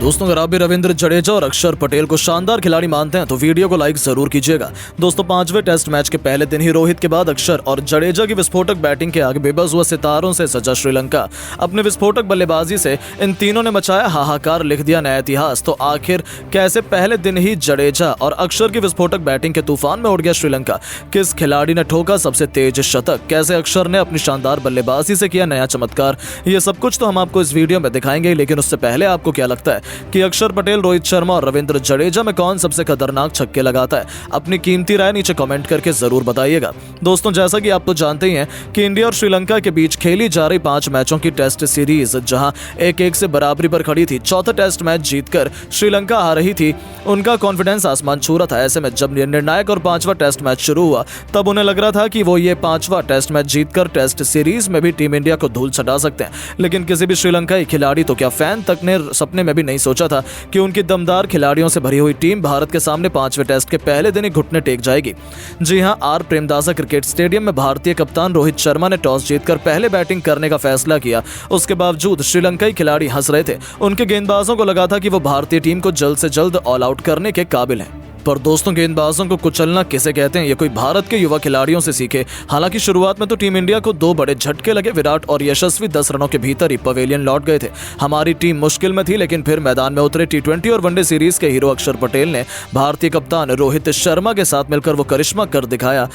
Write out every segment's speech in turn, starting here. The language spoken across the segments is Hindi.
दोस्तों अगर आप भी रविंद्र जडेजा और अक्षर पटेल को शानदार खिलाड़ी मानते हैं तो वीडियो को लाइक जरूर कीजिएगा। दोस्तों 5वें टेस्ट मैच के पहले दिन ही रोहित के बाद अक्षर और जडेजा की विस्फोटक बैटिंग के आगे बेबस हुआ सितारों से सजा श्रीलंका अपने विस्फोटक बल्लेबाजी से इन तीनों ने मचाया हाहाकार, लिख दिया नया इतिहास। तो आखिर कैसे पहले दिन ही जडेजा और अक्षर की विस्फोटक बैटिंग के तूफान में उड़ गया श्रीलंका? किस खिलाड़ी ने ठोका सबसे तेज शतक? कैसे अक्षर ने अपनी शानदार बल्लेबाजी से किया नया चमत्कार? ये सब कुछ तो हम आपको इस वीडियो में दिखाएंगे, लेकिन उससे पहले आपको क्या लगता है कि अक्षर पटेल, रोहित शर्मा और रविंद्र जडेजा में कौन सबसे खतरनाक छक्के लगाता है? अपनी कीमती राय नीचे कमेंट करके जरूर बताइएगा। दोस्तों जैसा कि आप तो जानते ही हैं कि इंडिया और श्रीलंका के बीच खेली जा रही 5 मैचों की टेस्ट सीरीज जहां 1-1 से बराबरी पर खड़ी थी, चौथा टेस्ट मैच जीतकर श्रीलंका आ रही थी। उनका कॉन्फिडेंस आसमान छू रहा था। ऐसे में जब निर्णायक और 5वां टेस्ट मैच शुरू हुआ तब उन्हें लग रहा था कि वो ये 5वां टेस्ट मैच जीतकर टेस्ट सीरीज में भी टीम इंडिया को धूल चटा सकते हैं। लेकिन किसी भी श्रीलंकाई खिलाड़ी तो क्या फैन तक ने सपने में भी नहीं सोचा था कि उनकी दमदार खिलाड़ियों से भरी हुई टीम भारत के सामने 5वें टेस्ट के पहले दिन ही घुटने टेक जाएगी। जी हां, आर प्रेमदासा क्रिकेट स्टेडियम में भारतीय कप्तान रोहित शर्मा ने टॉस जीतकर पहले बैटिंग करने का फैसला किया। उसके बावजूद श्रीलंकाई खिलाड़ी हंस रहे थे। उनके गेंदबाजों को लगा था कि वो भारतीय टीम को जल्द से जल्द ऑल आउट करने के काबिल हैं। पर दोस्तों गेंदबाजों को कुचलना किसे कहते हैं, ये कोई भारत के युवा खिलाड़ियों से सीखे। हालांकि शुरुआत में तो टीम इंडिया को 2 बड़े झटके लगे। विराट और यशस्वी 10 रनों के भीतर ही पवेलियन लौट गए थे। हमारी टीम मुश्किल में थी, लेकिन फिर मैदान में उतरे टी20 और वनडे सीरीज के हीरो अक्षर पटेल ने भारतीय कप्तान रोहित शर्मा के साथ मिलकर वो करिश्मा कर दिखाया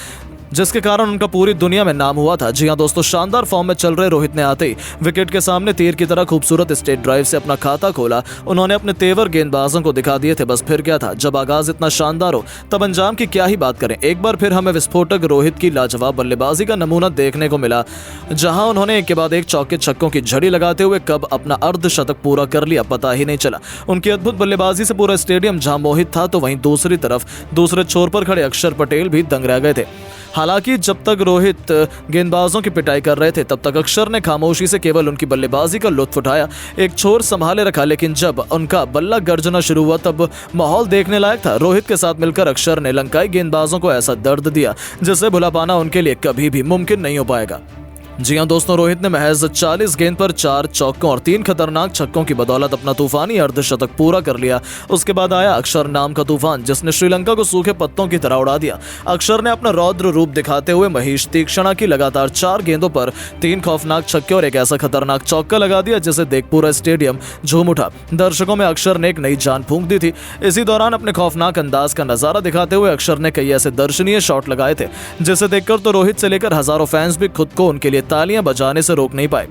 जिसके कारण उनका पूरी दुनिया में नाम हुआ था। जी हां दोस्तों, शानदार फॉर्म में चल रहे रोहित ने आते ही विकेट के सामने तीर की तरह खूबसूरत स्टेट ड्राइव से अपना खाता खोला। उन्होंने अपने तेवर गेंदबाजों को दिखा दिए थे। बस फिर क्या था, जब आगाज इतना शानदार हो तब अंजाम की क्या ही बात करें। एक बार फिर हमें विस्फोटक रोहित की लाजवाब बल्लेबाजी का नमूना देखने को मिला, जहां उन्होंने एक के बाद एक चौके छक्कों की झड़ी लगाते हुए कब अपना अर्धशतक पूरा कर लिया पता ही नहीं चला। उनकी अद्भुत बल्लेबाजी से पूरा स्टेडियम जहां मोहित था, तो वहीं दूसरी तरफ दूसरे छोर पर खड़े अक्षर पटेल भी दंग रह गए थे। हालांकि जब तक रोहित गेंदबाजों की पिटाई कर रहे थे तब तक अक्षर ने खामोशी से केवल उनकी बल्लेबाजी का लुत्फ उठाया, एक छोर संभाले रखा। लेकिन जब उनका बल्ला गर्जना शुरू हुआ तब माहौल देखने लायक था। रोहित के साथ मिलकर अक्षर ने लंकाई गेंदबाजों को ऐसा दर्द दिया जिसे भुला पाना उनके लिए कभी भी मुमकिन नहीं हो पाएगा। जी हां दोस्तों, रोहित ने महज 40 गेंद पर 4 चौकों और 3 खतरनाक छक्कों की बदौलत अपना तूफानी अर्धशतक पूरा कर लिया। उसके बाद आया अक्षर नाम का तूफान, जिसने श्रीलंका को सूखे पत्तों की तरह उड़ा दिया। अक्षर ने अपना रौद्र रूप दिखाते हुए महेश तीक्षणा की लगातार 4 गेंदों पर 3 खौफनाक छक्के और एक ऐसा खतरनाक चौका लगा दिया जिसे देख पूरा स्टेडियम झूम उठा। दर्शकों में अक्षर ने एक नई जान फूंक दी थी। इसी दौरान अपने खौफनाक अंदाज का नजारा दिखाते हुए अक्षर ने कई ऐसे दर्शनीय शॉट लगाए थे जिसे देखकर तो रोहित से लेकर हजारों फैंस भी खुद को उनके लिए तालियां बजाने से रोक नहीं पाए।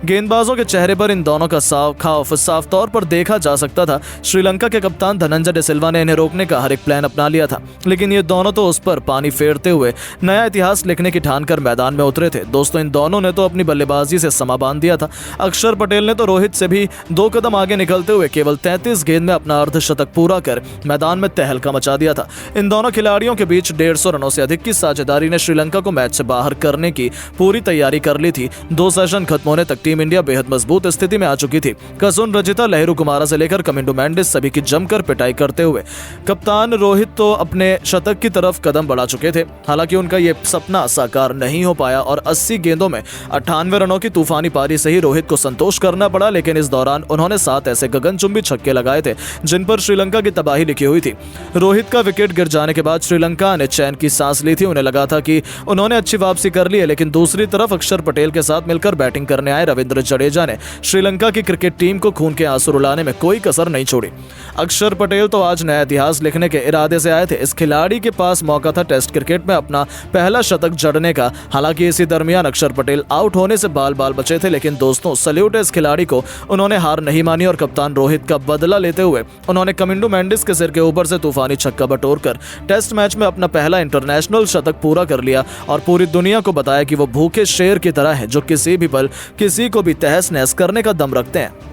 गेंदबाजों के चेहरे पर इन दोनों का खौफ साफ तौर पर देखा जा सकता था। श्रीलंका के कप्तान धनंजय डे सिल्वा ने इन्हें रोकने का हर एक प्लान अपना लिया था, लेकिन ये दोनों तो उस पर पानी फेरते हुए नया इतिहास लिखने की ठान कर मैदान में उतरे थे। दोस्तों इन दोनों ने तो अपनी बल्लेबाजी से समा बांध दिया था। अक्षर पटेल ने तो रोहित से भी 2 कदम आगे निकलते हुए केवल 33 गेंद में अपना अर्धशतक पूरा कर मैदान में तहलका मचा दिया था। इन दोनों खिलाड़ियों के बीच 150 रनों से अधिक की साझेदारी ने श्रीलंका को मैच से बाहर करने की पूरी तैयारी कर ली थी। 2 सेशन खत्म होने तक टीम इंडिया बेहद मजबूत स्थिति में आ चुकी थी। कसुन रजिता, लहरू कुमारा से लेकर कमिंडो मैंडिस सभी की जमकर पिटाई करते हुए कप्तान रोहित तो अपने शतक की तरफ कदम बढ़ा चुके थे। हालांकि उनका यह सपना साकार नहीं हो पाया और 80 गेंदों में 98 रनों की तूफानी पारी से ही रोहित को संतोष करना पड़ा। लेकिन इस दौरान उन्होंने 7 ऐसे गगनचुंबी छक्के लगाए थे जिन पर श्रीलंका की तबाही लिखी हुई थी। रोहित का विकेट गिर जाने के बाद श्रीलंका ने चैन की सांस ली थी। उन्हें लगा था कि उन्होंने अच्छी वापसी कर ली है, लेकिन दूसरी तरफ अक्षर पटेल के साथ मिलकर बैटिंग करने आए रविंद्र जडेजा ने श्रीलंका की क्रिकेट टीम को खून के आंसू रुलाने में कोई कसर नहीं छोड़ी। अक्षर पटेल तो आज नया इतिहास लिखने के इरादे से आए थे। इस खिलाड़ी के पास मौका था टेस्ट क्रिकेट में अपना पहला शतक जड़ने का। हालांकि इसी दरमियान अक्षर पटेल आउट होने से बाल बाल बचे थे। लेकिन दोस्तों सल्यूट है इस खिलाड़ी को, उन्होंने हार नहीं मानी और कप्तान रोहित का बदला लेते हुए उन्होंने कमिंडो मैंडिस के सिर के ऊपर से तूफानी छक्का बटोरकर टेस्ट मैच में अपना पहला इंटरनेशनल शतक पूरा कर लिया और पूरी दुनिया को बताया कि वो भूखे शेर की तरह है जो किसी भी पल किसी को भी तहस नहस करने का दम रखते हैं।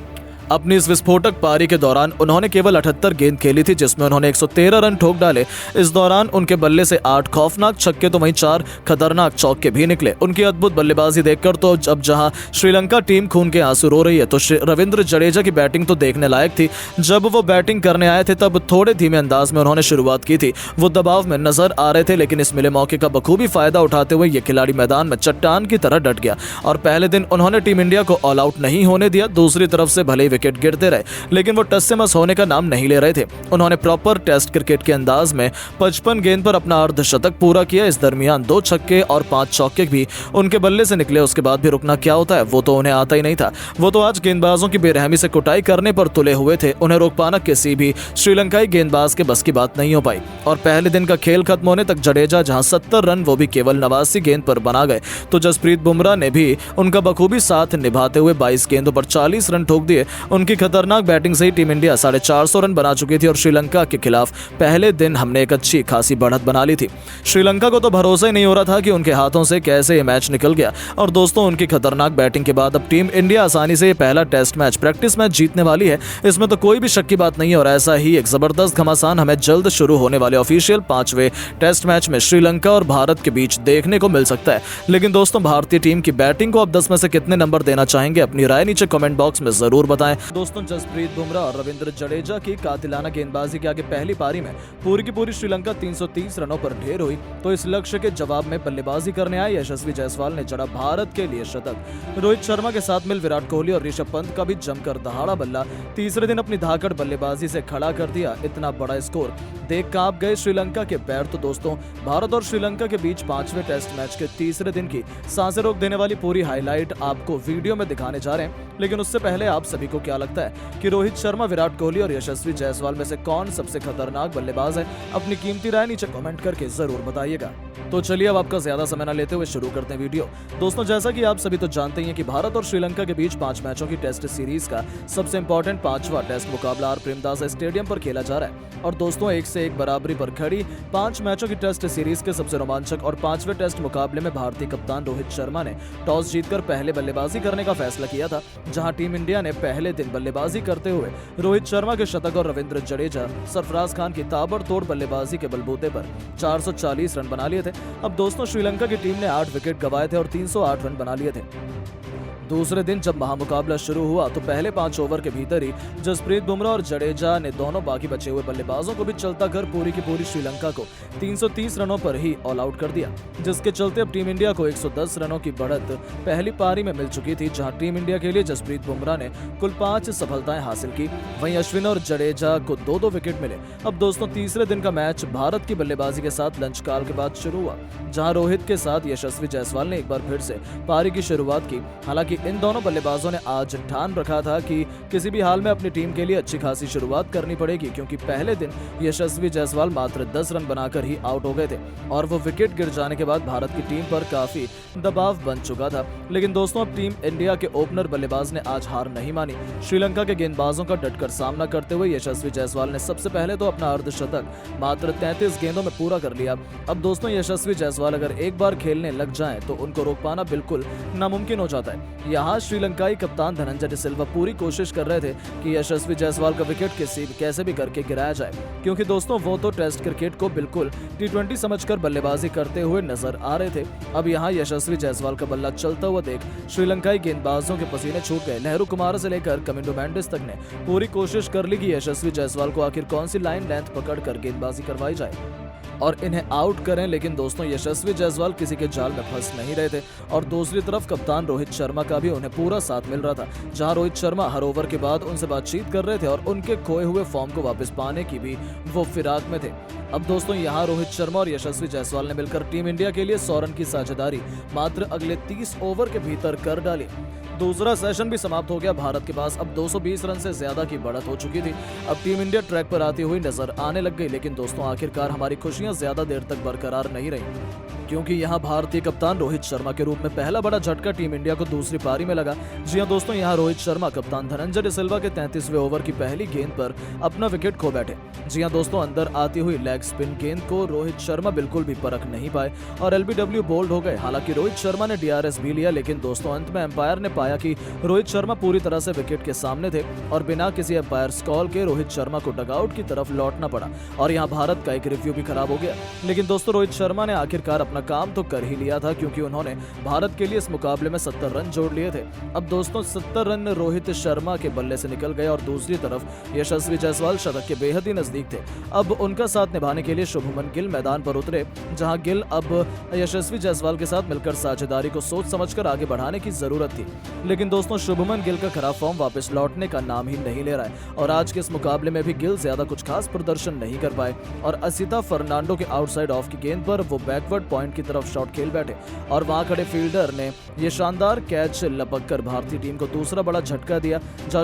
अपनी इस विस्फोटक पारी के दौरान उन्होंने केवल 78 गेंद खेली थी, जिसमें उन्होंने 113 रन ठोक डाले। इस दौरान उनके बल्ले से 8 खौफनाक छक्के तो वहीं 4 खतरनाक चौके भी निकले। उनकी अद्भुत बल्लेबाजी देखकर तो अब जहां श्रीलंका टीम खून के आंसू रो रही है, तो रविंद्र जडेजा की बैटिंग तो देखने लायक थी। जब वो बैटिंग करने आए थे तब थोड़े धीमे अंदाज में उन्होंने शुरुआत की थी। वो दबाव में नजर आ रहे थे, लेकिन इस मिले मौके का बखूबी फायदा उठाते हुए ये खिलाड़ी मैदान में चट्टान की तरह डट गया और पहले दिन उन्होंने टीम इंडिया को ऑल आउट नहीं होने दिया। दूसरी तरफ से भले विकेट गिरते रहे, लेकिन वो टस से मस होने का नाम नहीं ले रहे थे। उन्होंने प्रॉपर टेस्ट क्रिकेट के अंदाज में 55 गेंद पर अपना अर्धशतक पूरा किया। इस दरमियान 2 छक्के और 5 चौके भी उनके बल्ले से निकले। उसके बाद भी रुकना क्या होता है वो तो उन्हें आता ही नहीं था। वो तो आज गेंदबाजों की बेरहमी से कुटाई करने पर तुले हुए थे। उन्हें रोक पाना किसी भी श्रीलंकाई गेंदबाज के बस की बात नहीं हो पाई। और पहले दिन का खेल खत्म होने तक जडेजा जहां 70 रन वो भी केवल 89 गेंद पर बना गए, तो जसप्रीत बुमराह ने भी उनका बखूबी साथ निभाते हुए 22 गेंदों पर 40 रन ठोक दिए। उनकी खतरनाक बैटिंग से ही टीम इंडिया 450 रन बना चुकी थी और श्रीलंका के खिलाफ पहले दिन हमने एक अच्छी खासी बढ़त बना ली थी। श्रीलंका को तो भरोसा ही नहीं हो रहा था कि उनके हाथों से कैसे ये मैच निकल गया। और दोस्तों, उनकी खतरनाक बैटिंग के बाद अब टीम इंडिया आसानी से ये पहला टेस्ट मैच, प्रैक्टिस मैच जीतने वाली है। इसमें तो कोई भी शक की बात नहीं है। और ऐसा ही एक जबरदस्त घमासान हमें जल्द शुरू होने वाले ऑफिशियल 5वें टेस्ट मैच में श्रीलंका और भारत के बीच देखने को मिल सकता है। लेकिन दोस्तों, भारतीय टीम की बैटिंग को आप 10 में से कितने नंबर देना चाहेंगे? अपनी राय नीचे कमेंट बॉक्स में जरूर बताएं। दोस्तों, जसप्रीत बुमराह और रविंद्र जडेजा की कातिलाना गेंदबाजी के आगे पहली पारी में पूरी की पूरी श्रीलंका 330 रनों पर ढेर हुई, तो इस लक्ष्य के जवाब में बल्लेबाजी करने आए यशस्वी जायसवाल ने जड़ा भारत के लिए शतक। रोहित शर्मा के साथ मिल विराट कोहली और ऋषभ पंत का भी जमकर दहाड़ा बल्ला तीसरे दिन अपनी धाकड़ बल्लेबाजी से खड़ा कर दिया। इतना बड़ा स्कोर देख कांप गए श्रीलंका के पैर। तो दोस्तों, भारत और श्रीलंका के बीच 5वें टेस्ट मैच के तीसरे दिन की सांसें रोक देने वाली पूरी हाईलाइट आपको वीडियो में दिखाने जा रहे हैं। लेकिन उससे पहले आप सभी को क्या लगता है कि रोहित शर्मा, विराट कोहली और यशस्वी जायसवाल में से कौन सबसे खतरनाक बल्लेबाज है? अपनी कीमती राय नीचे कमेंट करके जरूर बताइएगा। तो चलिए अब आपका ज्यादा समय न लेते हुए शुरू करते हैं वीडियो। दोस्तों, जैसा कि आप सभी तो जानते ही हैं कि भारत और श्रीलंका के बीच 5 मैचों की टेस्ट सीरीज का सबसे इंपॉर्टेंट 5वां टेस्ट मुकाबला आर प्रेमदास स्टेडियम पर खेला जा रहा है। और दोस्तों, 1 से 1 बराबरी पर खड़ी 5 मैचों की टेस्ट सीरीज के सबसे रोमांचक और 5वें टेस्ट मुकाबले में भारतीय कप्तान रोहित शर्मा ने टॉस जीतकर पहले बल्लेबाजी करने का फैसला किया था। जहां टीम इंडिया ने पहले दिन बल्लेबाजी करते हुए रोहित शर्मा के शतक और रविंद्र जडेजा, सरफराज खान की ताबड़तोड़ बल्लेबाजी के बलबूते पर 440 रन बना लिए थे। अब दोस्तों, श्रीलंका की टीम ने 8 विकेट गंवाए थे और 308 रन बना लिए थे। दूसरे दिन जब महामुकाबला शुरू हुआ तो पहले 5 ओवर के भीतर ही जसप्रीत बुमराह और जडेजा ने दोनों बाकी बचे हुए बल्लेबाजों को भी चलता कर पूरी की पूरी श्रीलंका को 330 रनों पर ही ऑल आउट कर दिया, जिसके चलते अब टीम इंडिया को 110 रनों की बढ़त पहली पारी में मिल चुकी थी। जहां टीम इंडिया के लिए जसप्रीत बुमराह ने कुल 5 सफलताएं हासिल की, वहीं अश्विन और जडेजा को 2-2 विकेट मिले। अब दोस्तों, तीसरे दिन का मैच भारत की बल्लेबाजी के साथ लंच काल के बाद शुरू हुआ, जहां रोहित के साथ यशस्वी जायसवाल ने एक बार फिर से पारी की शुरुआत की। हालांकि इन दोनों बल्लेबाजों ने आज ठान रखा था कि किसी भी हाल में अपनी टीम के लिए अच्छी खासी शुरुआत करनी पड़ेगी, क्योंकि पहले दिन यशस्वी जायसवाल मात्र 10 रन बनाकर ही आउट हो गए थे और वो विकेट गिर जाने के बाद भारत की टीम पर काफी दबाव बन चुका था। लेकिन दोस्तों, अब टीम इंडिया के ओपनर बल्लेबाज ने आज हार नहीं मानी। श्रीलंका के गेंदबाजों का डटकर सामना करते हुए यशस्वी जायसवाल ने सबसे पहले तो अपना अर्धशतक मात्र 33 गेंदों में पूरा कर लिया। अब दोस्तों, यशस्वी जायसवाल अगर एक बार खेलने लग जाएं तो उनको रोक पाना बिल्कुल नामुमकिन हो जाता है। यहाँ श्रीलंकाई कप्तान धनंजय डिसिल्वा पूरी कोशिश कर रहे थे कि यशस्वी जायसवाल का विकेट कैसे भी करके गिराया जाए, क्योंकि दोस्तों, वो तो टेस्ट क्रिकेट को बिल्कुल T20 समझकर बल्लेबाजी करते हुए नजर आ रहे थे। अब यहाँ यशस्वी जायसवाल का बल्ला चलता हुआ देख श्रीलंकाई गेंदबाजों के पसीने छूट गए। नेहरू कुमार से लेकर कमिंडो मेंडिस तक ने पूरी कोशिश कर ली कि यशस्वी जायसवाल को आखिर कौन सी लाइन लेंथ पकड़कर गेंदबाजी करवाई जाए और इन्हें आउट करें। लेकिन दोस्तों, यशस्वी जायसवाल किसी के जाल में फंस नहीं रहे थे और दूसरी तरफ कप्तान रोहित शर्मा का भी उन्हें पूरा साथ मिल रहा था, जहां रोहित शर्मा हर ओवर के बाद उनसे बातचीत कर रहे थे और उनके खोए हुए फॉर्म को वापस पाने की भी वो फिराक में थे। अब दोस्तों, यहां रोहित शर्मा और यशस्वी जायसवाल ने मिलकर टीम इंडिया के लिए 100 रन की साझेदारी मात्र अगले 30 ओवर के भीतर कर डाली। दूसरा सेशन भी समाप्त हो गया। भारत के पास अब 220 रन से ज्यादा की बढ़त हो चुकी थी। अब टीम इंडिया ट्रैक पर आती हुई नजर आने लग गई। लेकिन दोस्तों, आखिरकार हमारी खुशियां ज्यादा देर तक बरकरार नहीं रही, क्योंकि यहाँ भारतीय कप्तान रोहित शर्मा के रूप में पहला बड़ा झटका टीम इंडिया को दूसरी पारी में लगा। जी हां दोस्तों, यहाँ रोहित शर्मा कप्तान धनंजय डिसिल्वा के 33वें ओवर की पहली गेंद पर अपना विकेट खो बैठे। जी हां दोस्तों, अंदर आती हुई लेग स्पिन गेंद को रोहित शर्मा बिल्कुल भी परख नहीं पाए और LBW बोल्ड हो गए। हालांकि रोहित शर्मा ने DRS भी लिया, लेकिन दोस्तों, अंत में एम्पायर ने पाया कि रोहित शर्मा पूरी तरह से विकेट के सामने थे और बिना किसी एम्पायर कॉल के रोहित शर्मा को डगआउट की तरफ लौटना पड़ा और यहाँ भारत का एक रिव्यू भी खराब हो गया। लेकिन दोस्तों, रोहित शर्मा ने आखिरकार अपना अपना काम तो कर ही लिया था, क्योंकि उन्होंने भारत के लिए इस मुकाबले में 70 रन जोड़ लिए थे। अब दोस्तों 70 रन रोहित शर्मा के बल्ले से निकल गए और दूसरी तरफ यशस्वी जायसवाल शतक के बेहद ही नजदीक थे। अब उनका साथ निभाने के लिए शुभमन गिल मैदान पर उतरे, जहां गिल अब यशस्वी जायसवाल के साथ मिलकर साझेदारी को सोच समझकर आगे बढ़ाने की जरूरत थी। लेकिन दोस्तों शुभमन गिल का खराब फॉर्म वापस लौटने का नाम ही नहीं ले रहा है और आज के इस मुकाबले में भी गिल ज्यादा कुछ खास प्रदर्शन नहीं कर पाए और असिता फर्नांडो के आउटसाइड ऑफ की गेंद पर वो बैकवर्ड पॉइंट की तरफ शॉट खेल बैठे और वहां खड़े फील्डर ने ये शानदार कैच लपक कर भारतीय टीम को दूसरा बड़ा झटका दिया।